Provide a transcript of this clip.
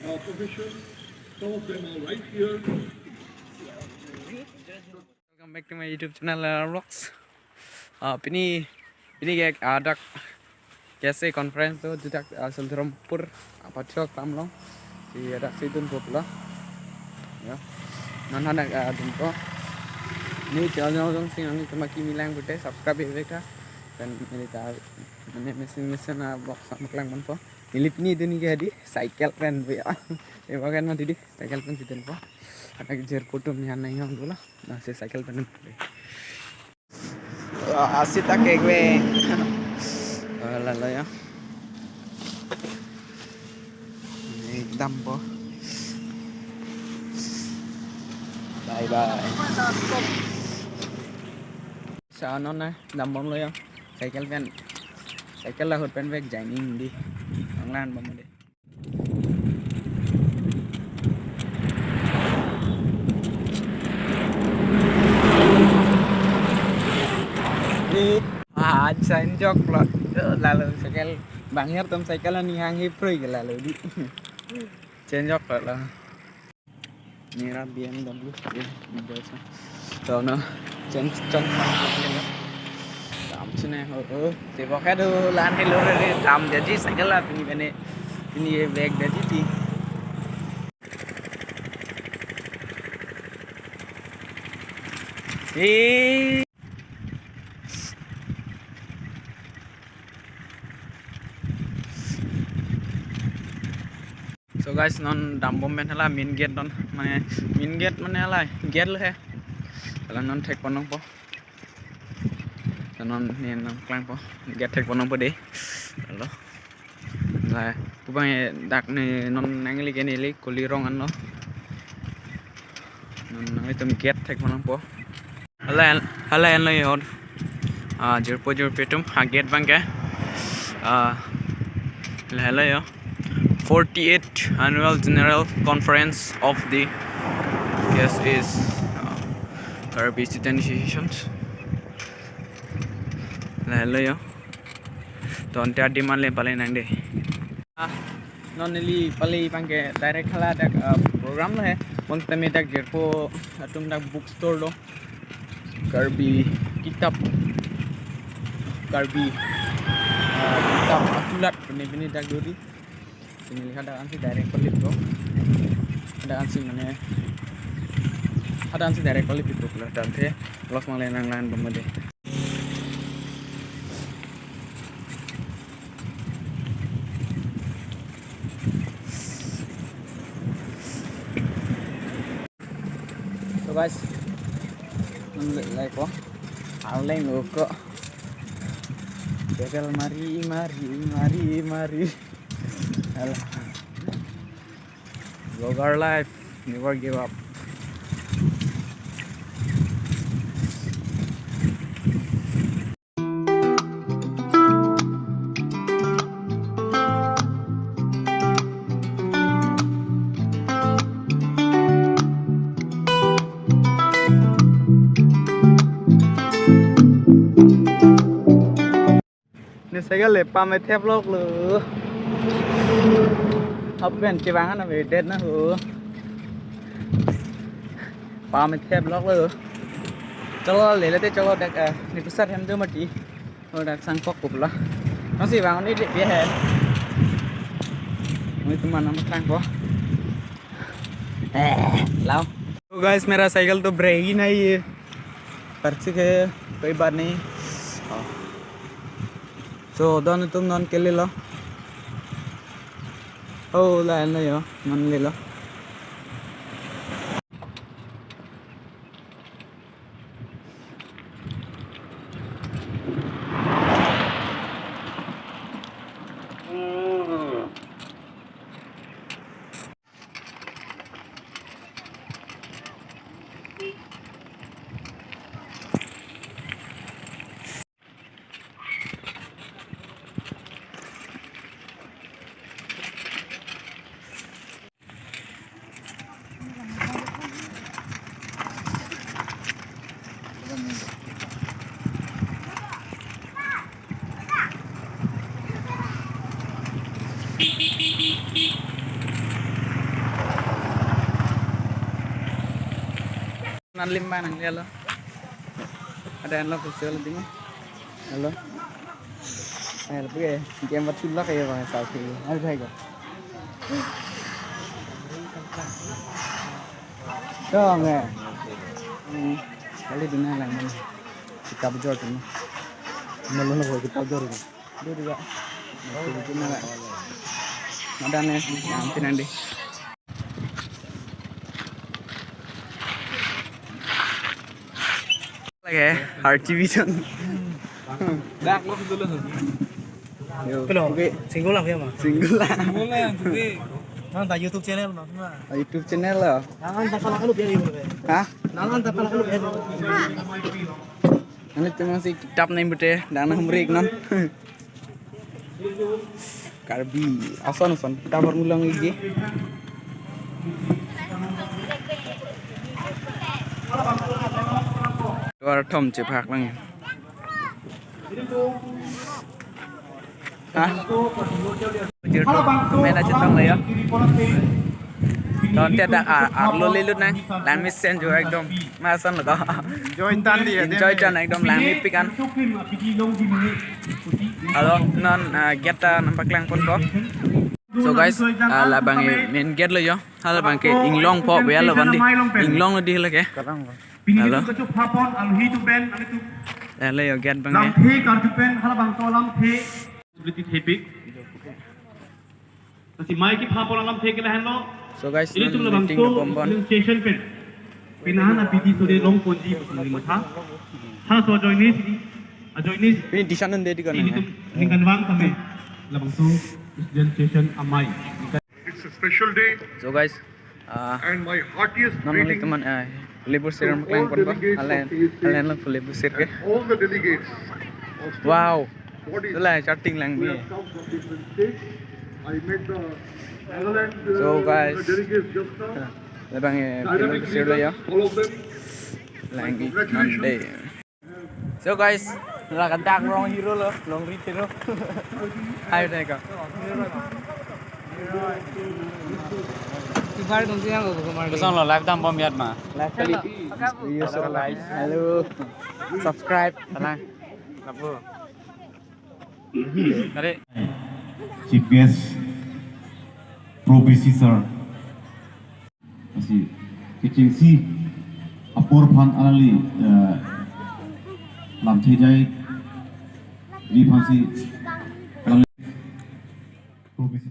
profession. Some of them are right here. Welcome back to my YouTube channel vlogs. Pini kayak ada KSA conference tuh di sildharampur apa cok tamlo di ada situ popular ya non ada dumpo ini channel jongsi ang maki milang bute subscribe beta dan ini ta ini mesin vlog sama kelang manpo milip ini itu nih jadi cycle pen ya bagan mah tadi cycle pen situ po ada kejar foto mihan nai hong dulu nah si cycle pen asik tak kayak gue lalu ya एकदम po bye bye sao nó này đầm bông luôn cycle là hụt pen vek giải ninh đi ang lan bông đi senjok lah lalu cycle bangir tom cycle ni hang hipri lalu di senjok lah mira BMW biasa to no chen tam chine te boka do lan hello re tam jadi cycle lah ini bag jadi ti So guys, non dambom men hala main gate non mane main gate mane hala gate le he hala non thek ponong po non ne non klang po gate thek ponong po de lo la pubang dak ne non nangli ke ne le koli rong an no non nangli tum gate thek ponong po hala en le hon jur petum ha gate bang ke hala yo 48th annual general conference of the KSA's karbi institutions. Hello yo. Don't tell demand le pale nang de. Non neli pale pangke direct hala tak program lo hai. Once tame tak jerpo atum tak bookstore lo. Karbi kitap kitap atulat bini tak dodi. Ini ada ansi direct kolip bro ada ansi direct kolip itu lah dan teh vlog malah lang bemade so guys like po alay ngoko begal mari vlogger life, never give up. Ini saya lepa methe vlog lu. Hấp bên cái băng nó về đét nó hử ba mươi thép lót rồi cho lấy lấy cho đặt đi bứt em đưa mà chị rồi đặt sang phóc cục là nó xì vào đi để hè mới tụi mình nó sang phóc lao तो guys मेरा cycle तो break ही नहीं है पर्ची के कोई बात नहीं तो दोनों तुम नॉन के ले लो oh là anh đây hả mình liền đó Nan lima nangli halo. Ada yang lo festival di mana? Halo. Lebih ya. Game betul lah kayak bang saat ini. Ada saya kok. Dong ya. Kali dunia lang man. Kitap jor tu. Malu lah kitap jor tu. Dia juga. Itu nala. Ada nih, nanti nanti. Lagi hard TV tu. Dak lo dulu. Kalau single lah ya mah. Single lah. Nanta YouTube channel mah. YouTube channel lah. Nangan tak kalah kalau biar ibu. Hah? Nangan tak kalah kalau biar. Ini cuma si kitap nih bete, dana humrik non. Karbi, ason kita berulang lagi. Dua tom cepak lagi. Hah? Main aja tong lah ya. Tahun tiada arlo lelut nang, langmis sen juga ekdom, masan loh kau. Enjoy tan ekdom langmis pikan. Halo, non kita nampak lang pun kok. So guys, lah bang main gate lo yo. Halo bang ke inglong pop ya lo bandi. Inglong lo di lo ke. Halo. Halo yo gate bang. So guys, meeting ke Bombon. Ini di sana nanti kan? It's a special day So guys, and my heartiest normally greetings teman libur siram kalian pun kok. Kalian lah libur sir ke? all the delegates of Wow, bodies itulah charting lang who ni. have come from different states. I met the Netherlands So, guys, delegates just now. Labang Dynamic sir lo yo. leaders, all of them. Langi Monday. So guys, lah kantak long hero lo, long reach hero. Ayo deh kak. Pesan lo live tam bom yat ma. Like kali video sur like. Halo, subscribe. Tenang. Apa? Tadi Chief guest Professor masih kecing si apur phan alali lam thejai di phan si Professor